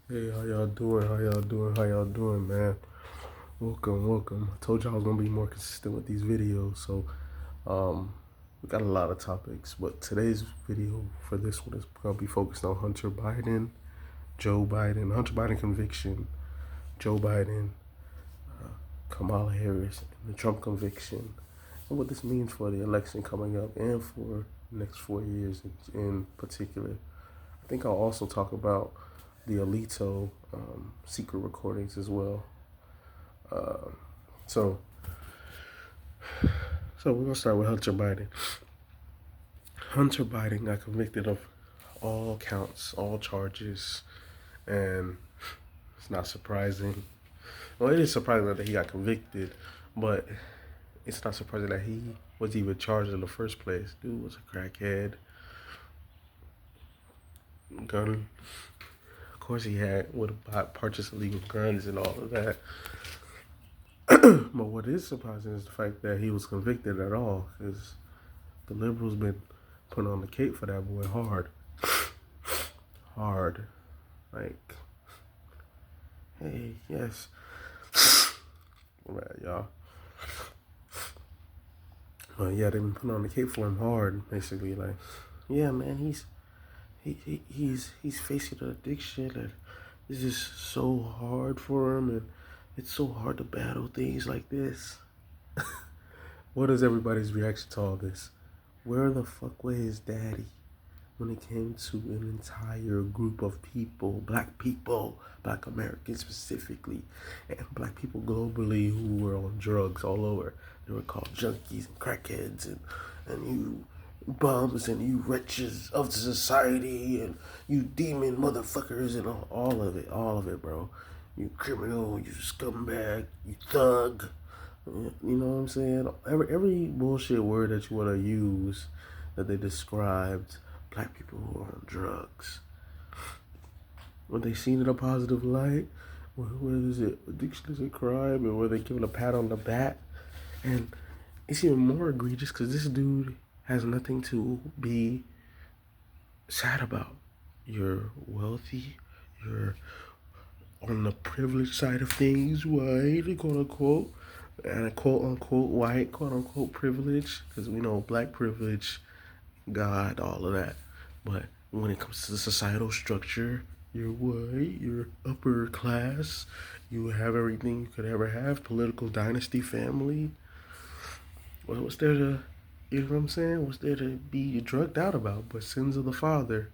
Hey, how y'all doing? How y'all doing? How y'all doing, man? Welcome. I told y'all I was gonna be more consistent with these videos, so we got a lot of topics, but today's video for this one is gonna be focused on Hunter Biden, Joe Biden, Hunter Biden conviction, Joe Biden, Kamala Harris, and the Trump conviction, and what this means for the election coming up and for the next 4 years in particular. I think I'll also talk about the Alito secret recordings as well. Uh, so, so we're gonna start with Hunter Biden. Hunter Biden got convicted of all counts, all charges, and it's not surprising. Well, it is surprising that he got convicted, but it's not surprising that he was even charged in the first place. Dude was a crackhead, gun. Of course, he would have purchased illegal guns and all of that. But what is surprising is the fact that he was convicted at all, because the liberals been putting on the cape for that boy hard. Like, hey, yes, right, y'all. But yeah, they've been putting on the cape for him hard, basically. Like, yeah, man, he's facing an addiction, and it's just so hard for him, and it's so hard to battle things like this. What is everybody's reaction to all this? Where the fuck was his daddy when it came to an entire group of people, black Americans specifically, and black people globally who were on drugs all over? They were called junkies and crackheads and you bums and you wretches of society and you demon motherfuckers and all of it, bro. You criminal, you scumbag, you thug. You know what I'm saying? Every bullshit word that you want to use that they described black people who are on drugs. When they seen it in a positive light, what is it? Addiction is a crime, and where they give it a pat on the back. And it's even more egregious because this dude has nothing to be sad about. You're wealthy, you're on the privileged side of things, white, quote unquote, and a quote unquote white, quote unquote privilege, because we know black privilege, God, all of that. But when it comes to the societal structure, you're white, you're upper class, you have everything you could ever have, political dynasty, family. Well, what's there to, you know what I'm saying? What's there to be drugged out about but sins of the father?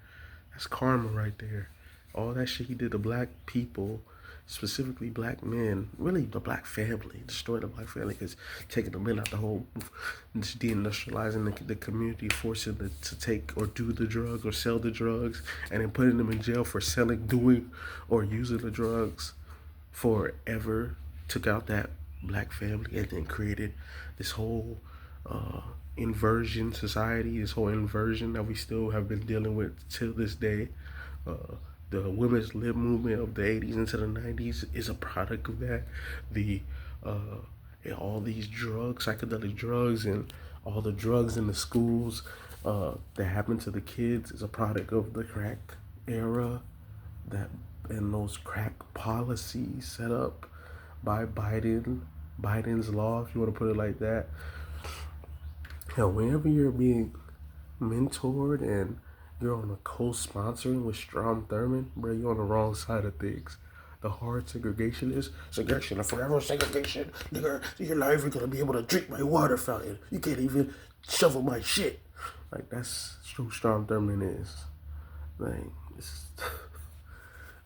That's karma right there. All that shit he did to black people, specifically black men, really the black family, destroyed the black family, because taking the men out the whole, just deindustrializing the community, forcing them to take or do the drugs or sell the drugs, and then putting them in jail for selling, doing, or using the drugs forever. Took out that black family and then created this whole inversion society, this whole inversion that we still have been dealing with till this day. Uh, the women's lib movement of the 80s into the 90s is a product of that. The and all these drugs, psychedelic drugs, and all the drugs in the schools that happened to the kids is a product of the crack era, that and those crack policies set up by Biden's law, if you want to put it like that. Hell, whenever you're being mentored and you're on a co-sponsoring with Strom Thurmond, bro, you're on the wrong side of things. The hard segregationist, segregation, forever segregation, nigga, you're not even gonna be able to drink my water fountain. You can't even shovel my shit. Like, that's who Strom Thurmond is. Like, it's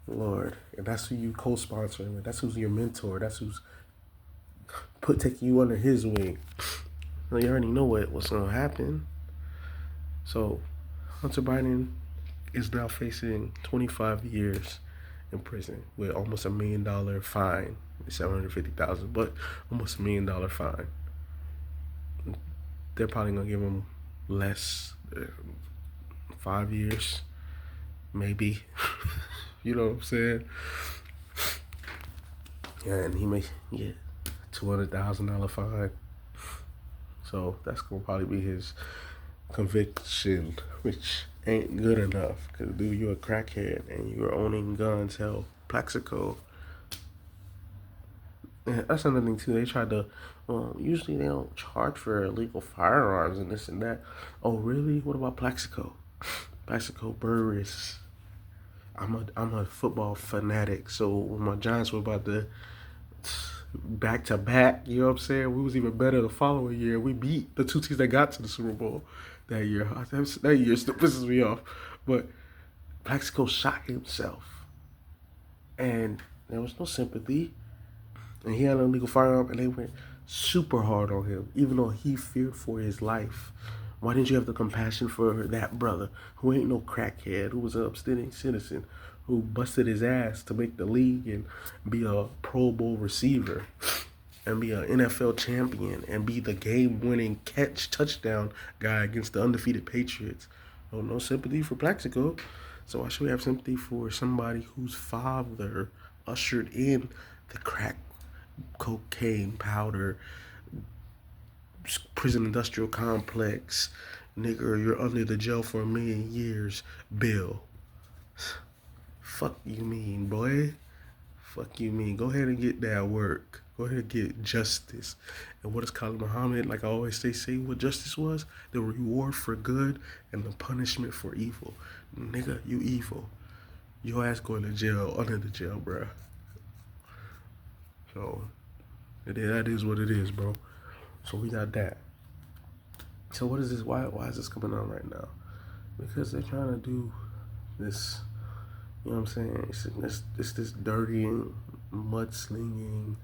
Lord, and that's who you co-sponsoring with. That's who's your mentor. That's who's taking you under his wing. Well, you already know what's gonna happen. So Hunter Biden is now facing 25 years in prison with almost $1 million fine, 750,000, but almost $1 million fine. They're probably gonna give him less, 5 years, maybe. You know what I'm saying? Yeah, and he may get $200,000 fine. So that's gonna probably be his conviction, which ain't good enough. Cause dude, you're a crackhead and you're owning guns. Hell, Plaxico. And that's another thing too. They tried to. Usually they don't charge for illegal firearms and this and that. Oh really? What about Plaxico? Plaxico Burress. I'm a football fanatic. So when my Giants were about to back to back, you know what I'm saying? We was even better the following year. We beat the two teams that got to the Super Bowl that year. That year still pisses me off. But Plaxico shot himself, and there was no sympathy. And he had an illegal firearm, and they went super hard on him, even though he feared for his life. Why didn't you have the compassion for that brother who ain't no crackhead, who was an upstanding citizen, who busted his ass to make the league and be a Pro Bowl receiver and be an NFL champion and be the game-winning touchdown guy against the undefeated Patriots? Oh, no sympathy for Plaxico. So why should we have sympathy for somebody whose father ushered in the crack cocaine powder prison industrial complex, nigga, you're under the jail for 1,000,000 years, bill? Fuck you mean, boy? Fuck you mean? Go ahead and get that work. Go ahead and get justice. And what does Khalid Muhammad, like I always say what justice was? The reward for good and the punishment for evil. Nigga, you evil. Your ass going to jail, under the jail, bruh. So, that is what it is, bro. So we got that. So what is this? Why is this coming on right now? Because they're trying to do this, you know what I'm saying? It's this dirty, mudslinging,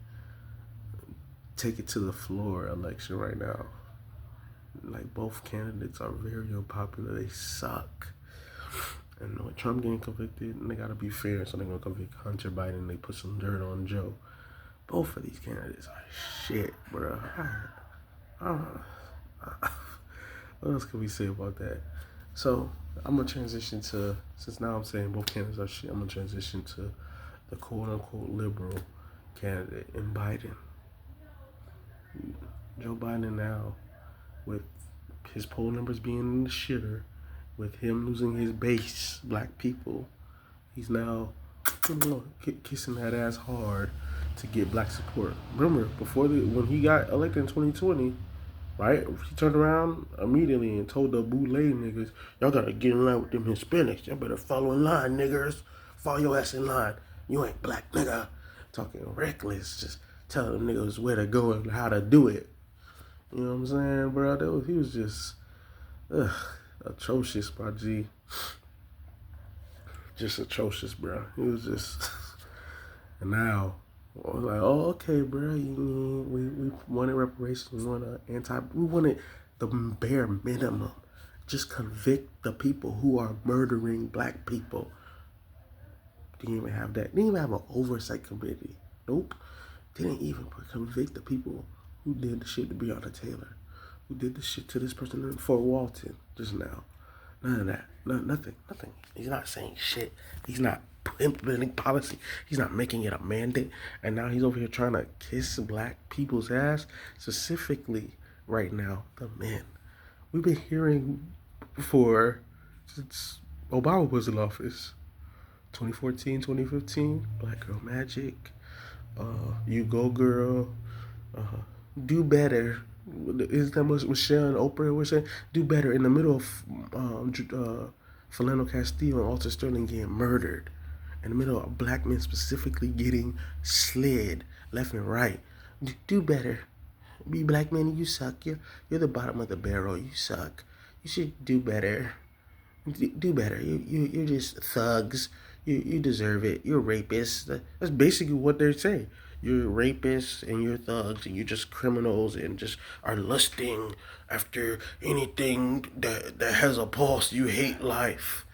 take it to the floor election right now. Like, both candidates are very unpopular. They suck. And with Trump getting convicted, and they gotta be fair, so they're gonna convict Hunter Biden and they put some dirt on Joe. Both of these candidates are shit, bro. What else can we say about that? So I'm gonna transition to, since now I'm saying both candidates are shit, I'm gonna transition to the quote unquote liberal candidate in Biden. Joe Biden now, with his poll numbers being in the shitter, with him losing his base, black people, he's now kissing that ass hard to get black support. Remember, when he got elected in 2020, right? He turned around immediately and told the boule niggas, y'all gotta get in line with them Hispanics. Y'all better follow in line, niggers. Follow your ass in line. You ain't black, nigga. Talking reckless, just telling them niggas where to go and how to do it. You know what I'm saying, bro? He was just atrocious, my G. Just atrocious, bro. He was just, and now, I was like, oh, okay, bro. We wanted reparations. We wanted the bare minimum. Just convict the people who are murdering black people. Didn't even have that. Didn't even have an oversight committee. Nope. Didn't even convict the people who did the shit to Breonna Taylor, who did the shit to this person in Fort Walton just now. None of that. Nothing. He's not saying shit. He's not implementing policy. He's not making it a mandate. And now he's over here trying to kiss black people's ass, specifically right now, the men. We've been hearing since Obama was in office, 2014, 2015, Black Girl Magic, You Go Girl, do better. Is that what Michelle and Oprah were saying? Do better. In the middle of Philando Castillo and Alton Sterling getting murdered, in the middle of black men specifically getting slid left and right. Do better. Be black men, you suck. You're the bottom of the barrel. You suck. You should do better. Do better. You're just thugs. You deserve it. You're rapists. That's basically what they're saying. You're rapists and you're thugs and you're just criminals and just are lusting after anything that has a pulse. You hate life.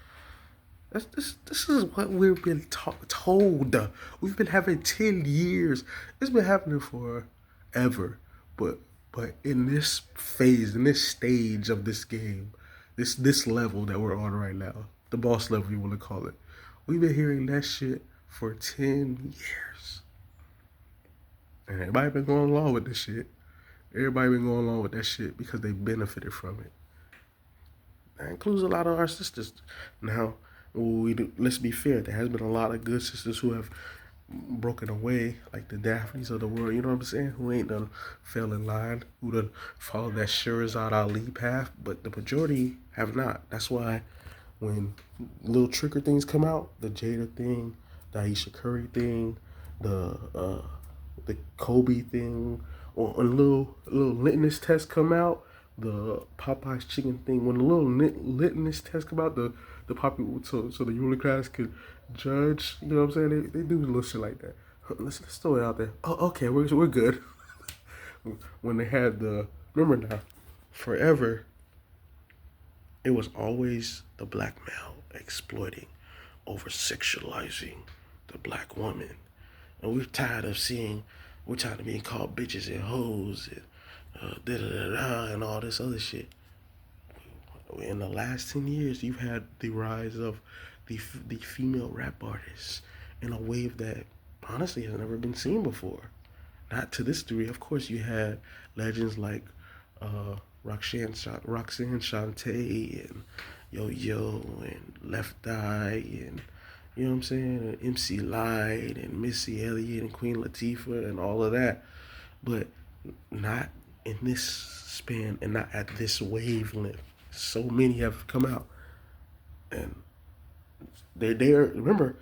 This is what we've been told. We've been having 10 years. It's been happening forever. But in this phase, in this stage of this game, this level that we're on right now, the boss level you want to call it, we've been hearing that shit for 10 years. And everybody been going along with this shit. Everybody been going along with that shit because they benefited from it. That includes a lot of our sisters. Now, let's be fair. There has been a lot of good sisters who have broken away, like the Daphnes of the world. You know what I'm saying? Who ain't done fell in line, who done followed that Shirazad Ali path, but the majority have not. That's why when little trigger things come out, the Jada thing, the Aisha Curry thing, the Kobe thing, or a little litmus test come out, the Popeyes chicken thing. When the little litmus test come out, the popular so the ruling class could judge. You know what I'm saying? They do little shit like that. Let's throw it out there. Oh, okay, we're good. When they had the remember now, forever it was always the black male exploiting, over sexualizing the black woman. And we're tired of being called bitches and hoes and da da da da and all this other shit. In the last 10 years, you've had the rise of the female rap artists in a wave that honestly has never been seen before. Not to this degree. Of course, you had legends like Roxanne Shante and Yo Yo and Left Eye and you know what I'm saying, and MC Lyte and Missy Elliott and Queen Latifah and all of that, but not in this span and not at this wavelength. So many have come out, and they are remember,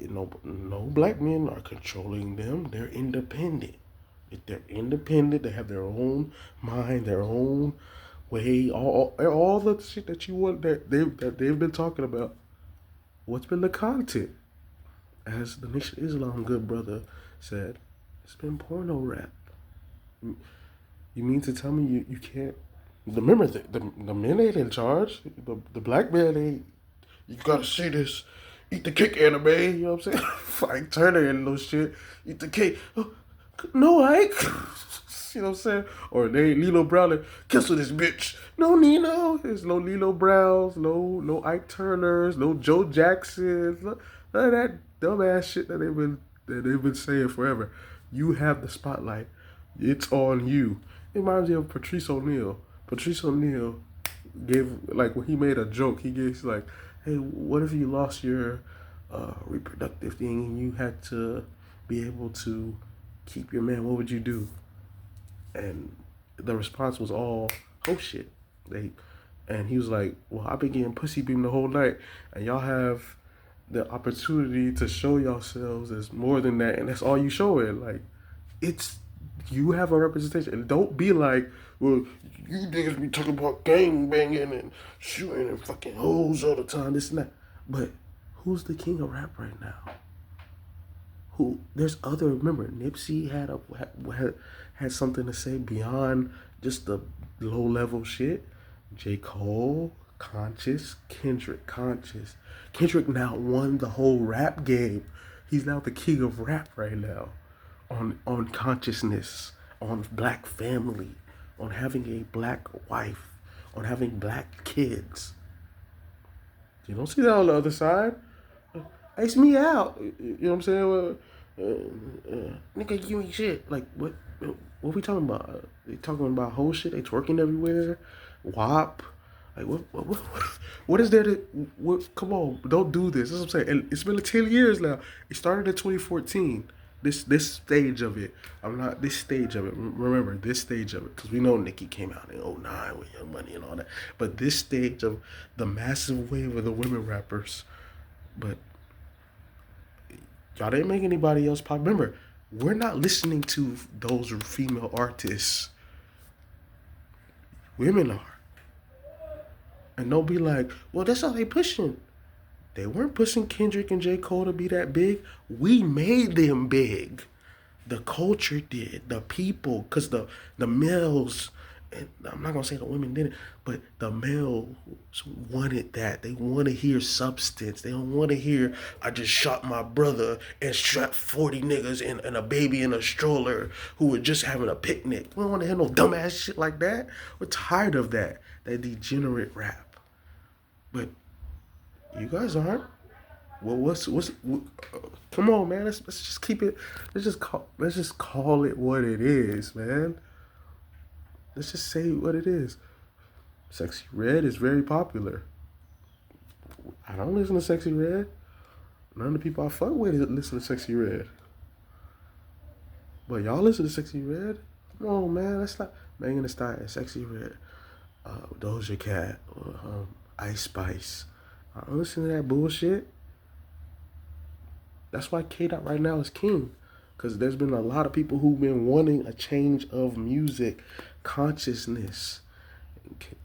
no black men are controlling them. They're independent. If they're independent, they have their own mind, their own way. All the shit that you want that they've been talking about. What's been the content? As the Nation of Islam good brother said, it's been porno rap. You mean to tell me you can't? Remember, the men ain't in charge. The black man ain't. You gotta see this. Eat the cake anime. You know what I'm saying? Ike Turner and no shit. Eat the cake. Oh, no, Ike. You know what I'm saying? Or they ain't Lilo Brown. Cancel this bitch. No Nino. There's no Lilo Browns. No Ike Turners. No Joe Jacksons. None of that dumbass shit that they've been saying forever. You have the spotlight. It's on you. It reminds me of Patrice O'Neal. Patrice O'Neal gave, like, when he made a joke, he gave like, hey, what if you lost your reproductive thing and you had to be able to keep your man? What would you do? And the response was all, oh shit. And he was like, well, I've been getting pussy beamed the whole night, and y'all have the opportunity to show yourselves as more than that, and that's all you show it. Like, it's you have a representation, and don't be like, well, you niggas be talking about gang banging and shooting and fucking hoes all the time, this and that. But who's the king of rap right now? Who? There's other. Remember, Nipsey had something to say beyond just the low level shit. J. Cole, conscious. Kendrick, conscious. Kendrick now won the whole rap game. He's now the king of rap right now. On consciousness, on black family, on having a black wife, on having black kids. You don't see that on the other side. Ace me out. You know what I'm saying? Nigga, you ain't shit. Like, what we talking about? They talking about whole shit? They twerking everywhere? WAP? Like, what is there to, come on, don't do this. That's what I'm saying. And it's been 10 years now. It started in 2014. This stage of it. This stage of it. Remember, this stage of it. Because we know Nicki came out in '09 with Young Money and all that. But this stage of the massive wave of the women rappers. But y'all didn't make anybody else pop. Remember, we're not listening to those female artists. Women are. And don't be like, well, that's all they pushing. They weren't pushing Kendrick and J. Cole to be that big. We made them big. The culture did. The people. Because the males, and I'm not going to say the women didn't, but the males wanted that. They want to hear substance. They don't want to hear, I just shot my brother and strapped 40 niggas and a baby in a stroller who were just having a picnic. We don't want to hear no dumbass shit like that. We're tired of that. That degenerate rap. But you guys aren't. Well, come on, man. Let's just keep it. Let's just call it what it is, man. Let's just say what it is. Sexy Red is very popular. I don't listen to Sexy Red. None of the people I fuck with listen to Sexy Red. But y'all listen to Sexy Red? Come on, man. That's not Megan Thee Stallion, Sexy Red, Doja Cat, Ice Spice. I don't listen to that bullshit. That's why K Dot right now is king. Because there's been a lot of people who've been wanting a change of music consciousness.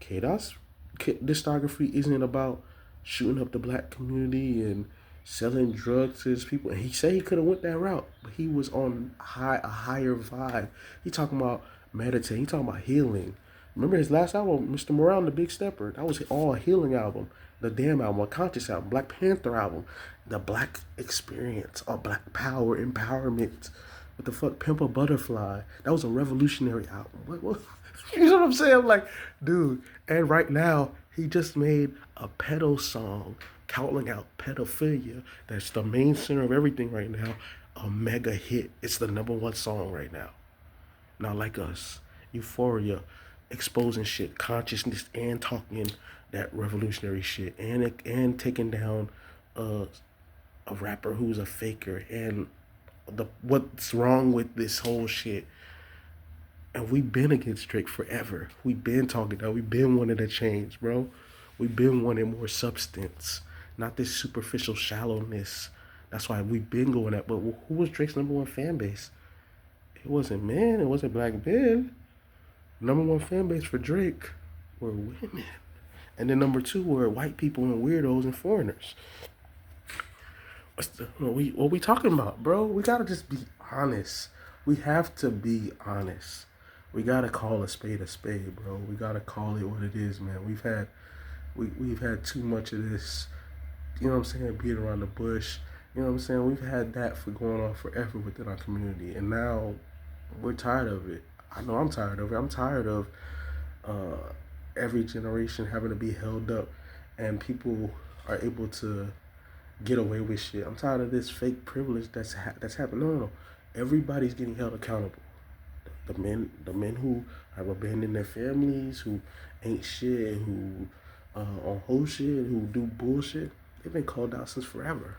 K Dot's discography isn't about shooting up the black community and selling drugs to his people. And he said he could have went that route, but he was on a higher vibe. He talking about meditating. He talking about healing. Remember his last album, Mr. Morale and the Big Stepper? That was all a healing album. The Damn album, a conscious album, Black Panther album, the Black Experience, or Black Power, Empowerment. What the fuck, Pimp a Butterfly? That was a revolutionary album. What? You know what I'm saying? I'm like, dude. And right now, he just made a pedo song, calling out pedophilia. That's the main center of everything right now. A mega hit. It's the #1 song right now. Not like us. Euphoria, exposing shit, consciousness, and talking that revolutionary shit, and taking down a rapper who's a faker, and what's wrong with this whole shit. And we've been against Drake forever. We've been talking that. We've been wanting to change, bro. We've been wanting more substance, not this superficial shallowness. That's why we've been going at. But who was Drake's #1 fan base? It wasn't men. It wasn't black men. #1 fan base for Drake were women. And then #2 were white people and weirdos and foreigners. What we talking about, bro? We gotta just be honest. We have to be honest. We gotta call a spade, bro. We gotta call it what it is, man. We've had too much of this, you know what I'm saying, beat around the bush. You know what I'm saying? We've had that for going on forever within our community, and now we're tired of it. I know I'm tired of it. I'm tired of every generation having to be held up, and people are able to get away with shit. I'm tired of this fake privilege that's happening. No. Everybody's getting held accountable. The men who have abandoned their families, who ain't shit, who on whole shit, who do bullshit, they've been called out since forever.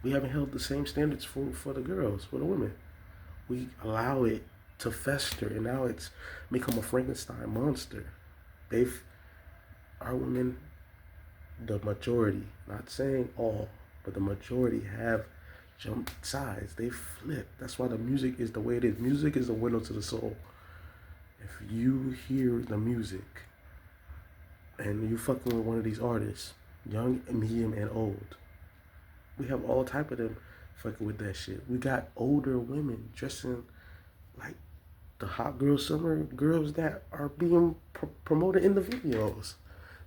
We haven't held the same standards for the girls, for the women. We allow it to fester, and now it's become a Frankenstein monster. Our women, the majority, not saying all, but the majority have jumped sides. They flipped. That's why the music is the way it is. Music is the window to the soul. If you hear the music and you fucking with one of these artists, young, medium, and old, we have all type of them fucking with that shit. We got older women dressing like the hot girl summer girls that are being promoted in the videos.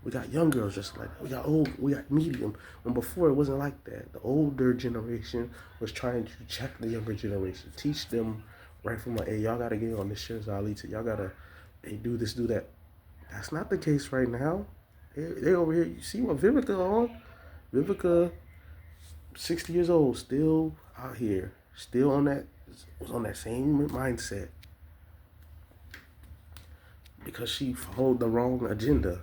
We got young girls just like that. We got old, we got medium. When before it wasn't like that. The older generation was trying to check the younger generation, teach them right from like, hey, y'all gotta get on this shit, y'all gotta, hey, do this, do that. That's not the case right now. They over here. You see what Vivica on? Vivica, 60 years old, still out here, still on that, was on that same mindset because she followed the wrong agenda.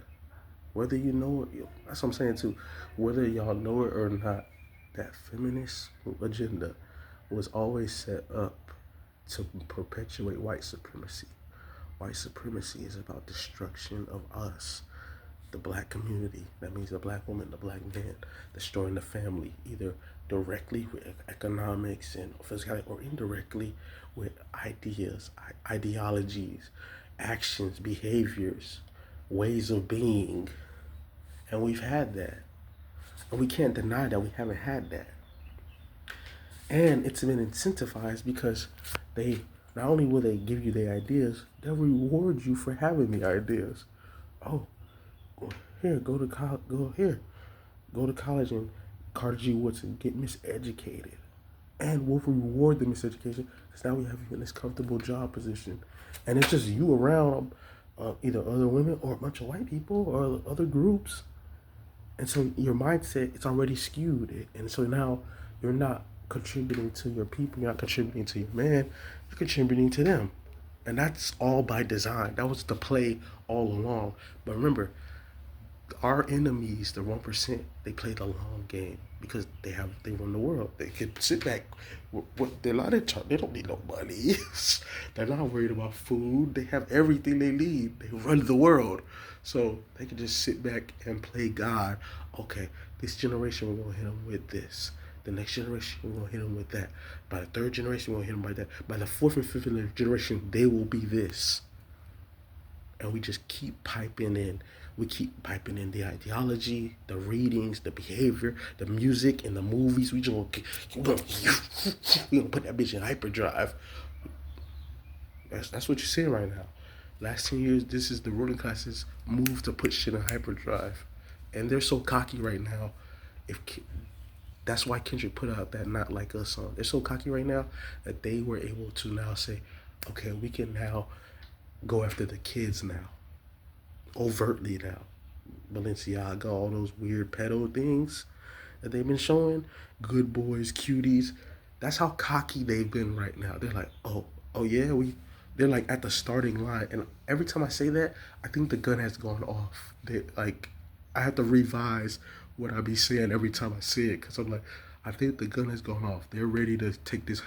Whether you know it, that's what I'm saying too. Whether y'all know it or not, that feminist agenda was always set up to perpetuate white supremacy. White supremacy is about destruction of us, the black community. That means the black woman, the black man, destroying the family, either directly with economics and physicality or indirectly with ideas, ideologies, actions, behaviors, ways of being. And we've had that. And we can't deny that we haven't had that. And it's been incentivized because they not only will they give you the ideas, they'll reward you for having the ideas. Oh, here, go to college and Carter G. Woodson, get miseducated. And we'll reward the miseducation because now we have you in this comfortable job position. And it's just you around either other women or a bunch of white people or other groups. And so your mindset, it's already skewed. And so now you're not contributing to your people, you're not contributing to your man, you're contributing to them. And that's all by design. That was the play all along. But remember, our enemies, the 1%, they play the long game because they run the world. They can sit back. They're not in charge. They don't need no money. They're not worried about food. They have everything they need. They run the world, so they can just sit back and play God. Okay, this generation we're gonna hit them with this. The next generation we're gonna hit them with that. By the third generation we're gonna hit them by that. By the fourth and fifth generation they will be this. And we just keep piping in. We keep piping in the ideology, the readings, the behavior, the music, and the movies. We gonna put that bitch in hyperdrive. That's what you're seeing right now. Last 10 years, this is the ruling class's move to put shit in hyperdrive, and they're so cocky right now. If That's why Kendrick put out that "Not Like Us" song. They're so cocky right now that they were able to now say, okay, we can now go after the kids now, overtly now. Balenciaga, all those weird pedo things that they've been showing, good boys, cuties. That's how cocky they've been right now. They're like, oh yeah, they're like at the starting line. And every time I say that, I think the gun has gone off. I have to revise what I be saying every time I say it, because I'm like, I think the gun has gone off. They're ready to take this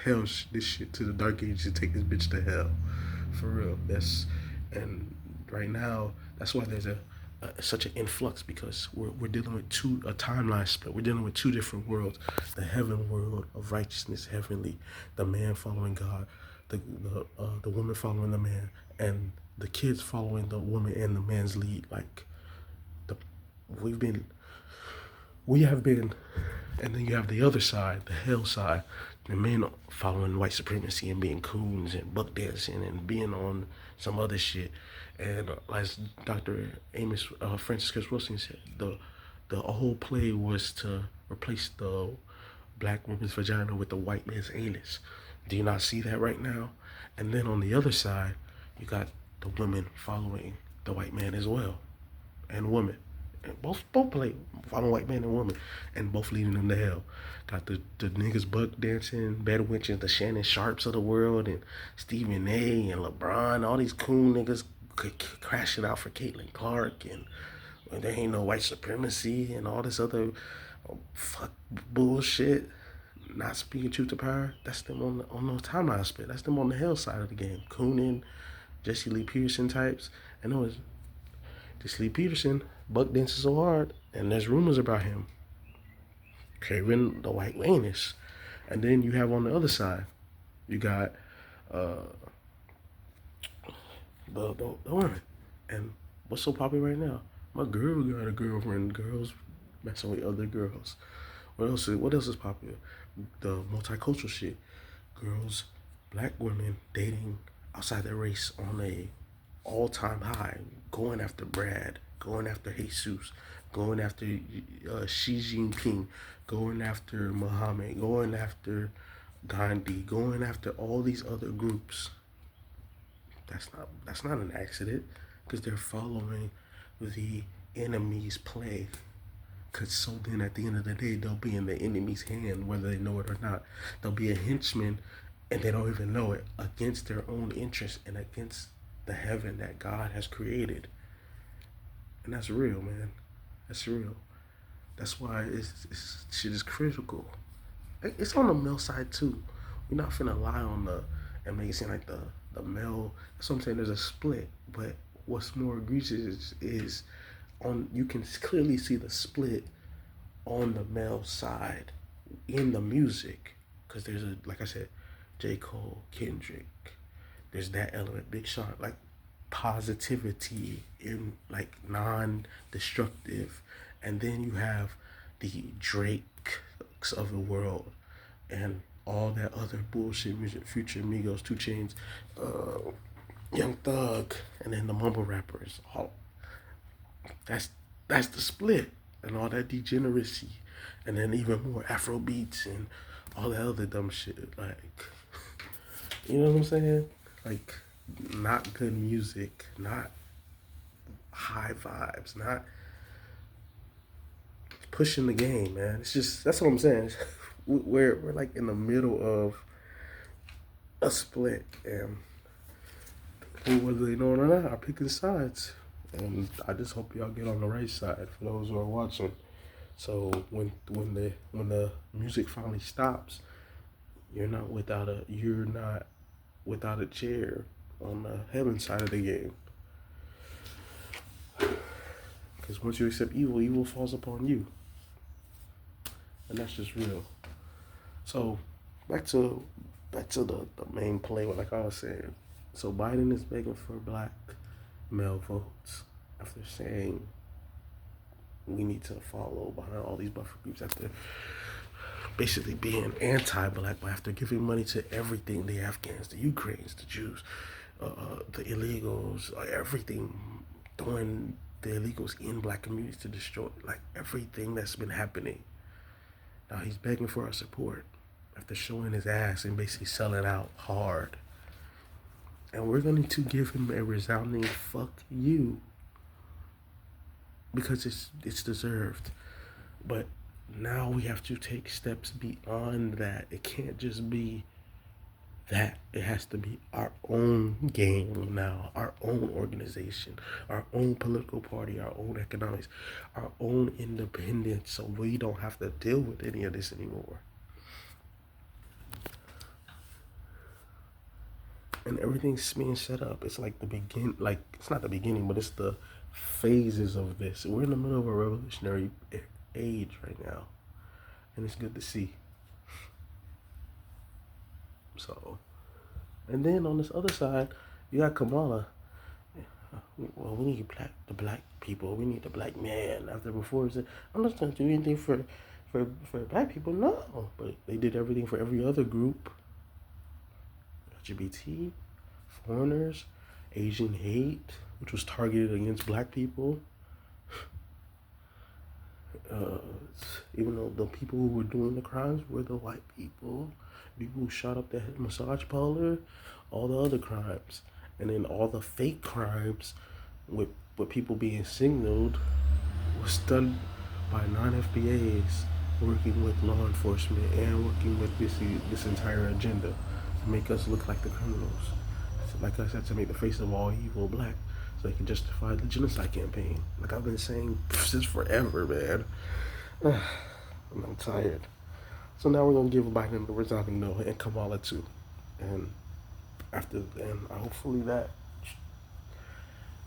shit to the dark ages and take this bitch to hell, for real. And right now, that's why there's such an influx, because we're dealing with a timeline split. We're dealing with two different worlds: the heaven world of righteousness, heavenly, the man following God, the woman following the man, and the kids following the woman and the man's lead. Like the we've been we have been, and then you have the other side, the hell side, the men following white supremacy and being coons and buck dancing and being on some other shit. And as Dr. Amos Francis Chris Wilson said, the whole play was to replace the black woman's vagina with the white man's anus. Do you not see that right now? And then on the other side, you got the women following the white man as well, and women. And both play following white man and woman, and both leading them to hell. Got the niggas buck dancing, Better Witches, the Shannon Sharps of the world, and Stephen A. and LeBron, all these cool niggas crashing out for Caitlin Clark, and there ain't no white supremacy and all this other fuck bullshit. Not speaking truth to power. That's them on the timeline split. That's them on the hell side of the game. Coonan, Jesse Lee Peterson types. I know it's Jesse Lee Peterson buck dances so hard, and there's rumors about him craving the white anus. And then you have on the other side, you got the women. And what's so popular right now? My girl got a girlfriend. Girls messing with other girls. What else is popular? The multicultural shit. Girls, black women dating outside their race on a all-time high, going after Brad, going after Jesus, going after Xi Jinping, going after Muhammad, going after Gandhi, going after all these other groups. That's not an accident, because they're following the enemy's play. Because so then at the end of the day, they'll be in the enemy's hand, whether they know it or not. They'll be a henchman, and they don't even know it, against their own interests and against the heaven that God has created. And that's real, man. That's real. That's why shit is critical. It's on the male side too. We're not finna lie on and make it seem like the male. That's what I'm saying. There's a split, but what's more egregious is you can clearly see the split on the male side in the music, because there's like I said, J. Cole, Kendrick. There's that element, Big Sean, like positivity in like non-destructive, and then you have the Drakes of the world and all that other bullshit music, Future, Migos, 2 Chainz, Young Thug, and then the mumble rappers. All that's the split, and all that degeneracy, and then even more Afro beats and all that other dumb shit. Like, you know what I'm saying? Like, not good music, not high vibes, not pushing the game, man. It's just, that's what I'm saying. We're like in the middle of a split, and whether they know it or not, are picking sides. And I just hope y'all get on the right side for those who are watching. So when the music finally stops, you're not without a chair on the heaven side of the game. Because once you accept evil, evil falls upon you, and that's just real. So back to the main play. Like I was saying, so Biden is begging for black male votes after saying we need to follow behind all these buffer groups after basically being anti-black, but after giving money to everything, the Afghans, the Ukrainians, the Jews, the illegals, everything, throwing the illegals in black communities to destroy, like everything that's been happening. Now he's begging for our support after showing his ass and basically selling out hard. And we're going to give him a resounding fuck you because it's deserved. But now we have to take steps beyond that. It can't just be that. It has to be our own game now, our own organization, our own political party, our own economics, our own independence, so we don't have to deal with any of this anymore. And everything's being set up. It's like it's not the beginning, but it's the phases of this. We're in the middle of a revolutionary age right now, and it's good to see. So, and then on this other side, you got Kamala. Well, we need the black people. We need the black man. After before, said, I'm not going to do anything for black people. No, but they did everything for every other group. LGBT, foreigners, Asian hate, which was targeted against black people. Even though the people who were doing the crimes were the white people who shot up that massage parlor, all the other crimes, and then all the fake crimes with people being signaled was done by non-FBAs working with law enforcement and working with this entire agenda to make us look like the criminals. Like I said, to make the face of all evil black, so they can justify the genocide campaign. Like I've been saying since forever, man. I'm tired. So now we're gonna give Biden the resounding no, and Kamala too, and hopefully that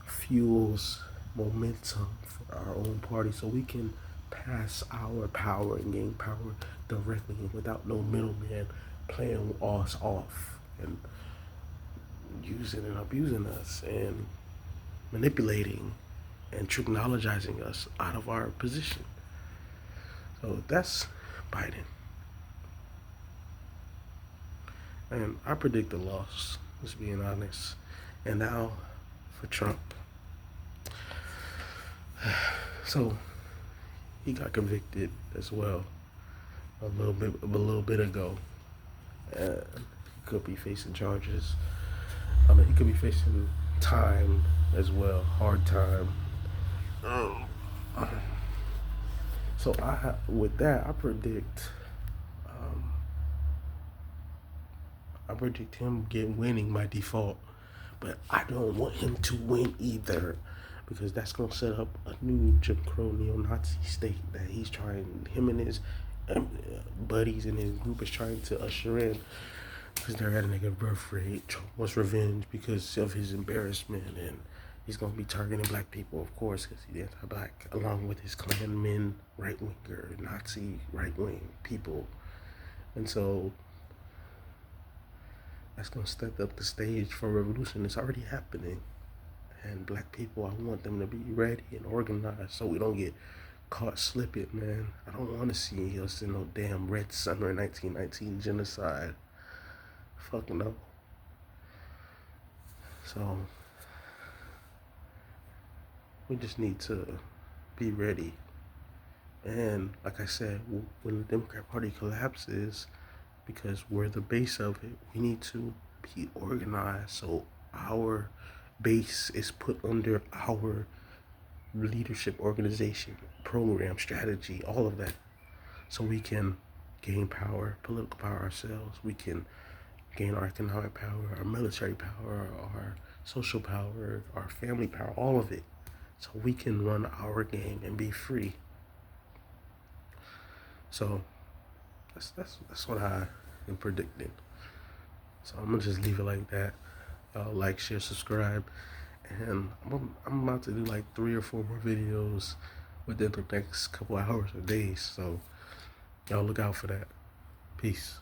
fuels momentum for our own party, so we can pass our power and gain power directly and without no middleman playing us off and using and abusing us and manipulating and technologizing us out of our position. So that's Biden. And I predict a loss, just being honest. And now for Trump. So he got convicted as well a little bit ago. And he could be facing charges. He could be facing time as well, hard time. So with that, I predict him winning by default, but I don't want him to win either, because that's gonna set up a new Jim Crow neo-Nazi state that him and his buddies in his group is trying to usher in, because they're at a negative birth rate. Trump wants revenge because of his embarrassment, and he's gonna be targeting black people, of course, because he's anti-black, along with his Klanmen, right-winger, Nazi right-wing people, and so that's going to set up the stage for revolution. It's already happening. And black people, I want them to be ready and organized so we don't get caught slipping, man. I don't want to see us in no damn Red Summer 1919 genocide. Fuck no. So, we just need to be ready. And like I said, when the Democrat Party collapses, because we're the base of it, we need to be organized so our base is put under our leadership, organization, program, strategy, all of that, so we can gain power, political power ourselves. We can gain our economic power, our military power, our social power, our family power, all of it. so we can run our game and be free. So that's what I am predicting. So I'm gonna just leave it like that. Like, share, subscribe, and I'm about to do like 3 or 4 more videos within the next couple hours or days. So y'all look out for that. Peace.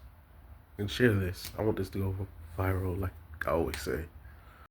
And share this. I want this to go viral, like I always say.